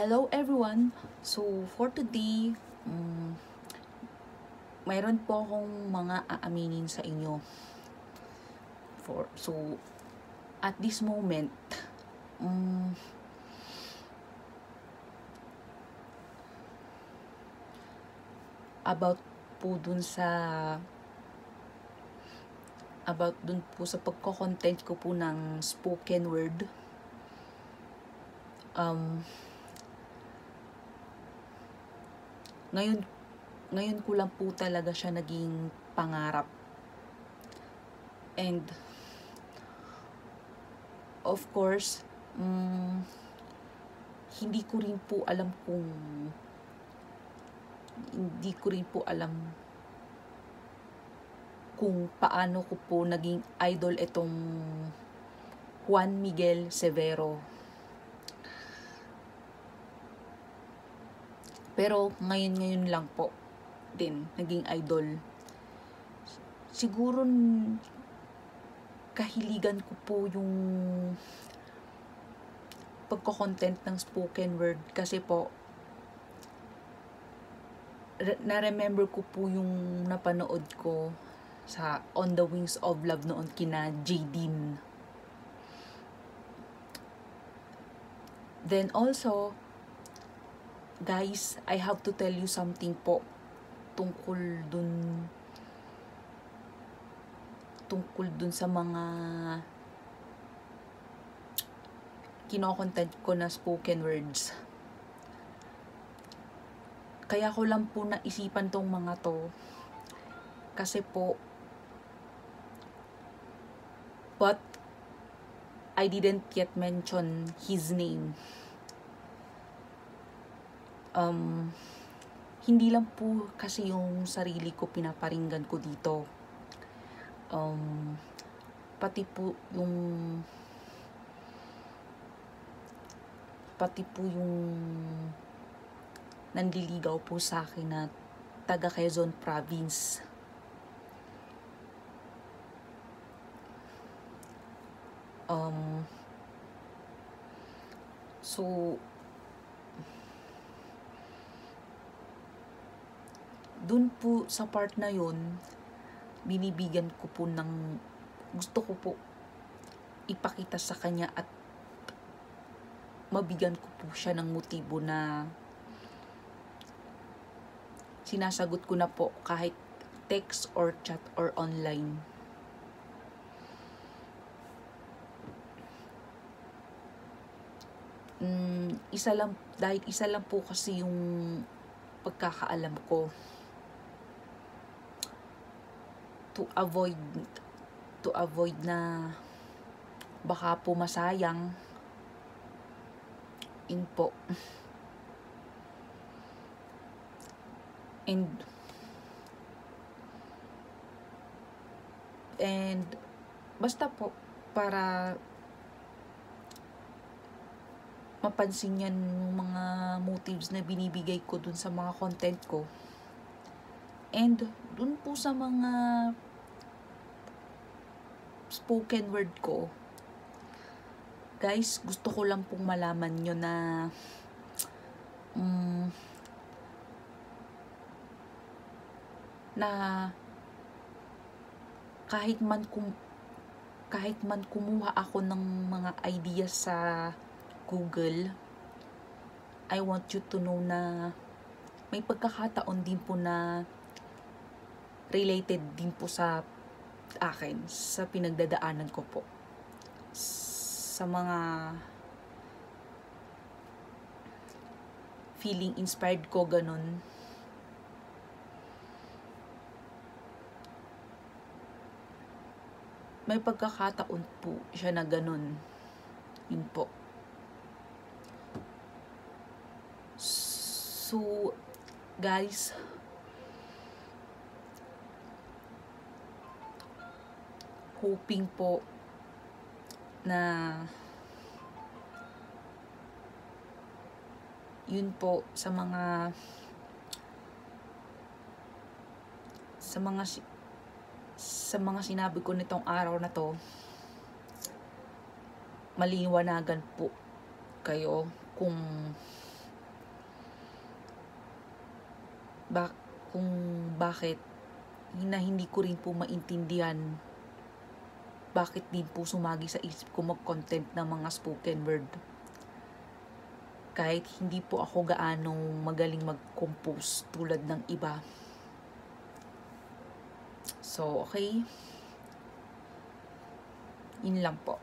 Hello everyone! So for today, mayroon po akong mga aaminin sa inyo. So at this moment, about dun po sa pagko-content ko po ng spoken word. Ngayon ko lang po talaga siya naging pangarap. And of course, hindi ko rin po alam kung paano ko po naging idol itong Juan Miguel Severo. Pero ngayon lang po din naging idol. Siguro kahiligan ko po yung pagko-content ng spoken word kasi po na-remember ko po yung napanood ko sa On the Wings of Love noon kina Jaydeen. Then also, guys, I have to tell you something po tungkol dun sa mga kino-content ko na spoken words. Kaya ko lang po naisipan tong mga to kasi po, but I didn't yet mention his name. Hindi lang po kasi yung sarili ko pinaparinggan ko dito. Pati po yung nandiligaw po sa akin na taga Quezon Province. So dun po sa part na yun, binibigyan ko po gusto ko po ipakita sa kanya at mabigyan ko po siya ng motibo na sinasagot ko na po kahit text or chat or online. Isa lang po kasi yung pagkakaalam ko to avoid na baka po masayang po. And basta po para mapansin yan yung mga motives na binibigay ko dun sa mga content ko. And dun po sa mga spoken word ko, guys, gusto ko lang pong malaman nyo na kahit man kumuha ako ng mga ideas sa Google, I want you to know na may pagkakataon din po na related din po sa akin, sa pinagdadaanan ko po, sa mga feeling inspired ko, ganun. May pagkakataon po siya na ganun. Yun po. So, guys, hoping po na yun po sa mga sinabi ko nitong araw na to, maliwanagan po kayo kung kung bakit na hindi ko rin po maintindihan bakit din po sumagi sa isip ko mag-content ng mga spoken word. Kahit hindi po ako gaanong magaling mag-compose tulad ng iba. So, okay. Yun lang po.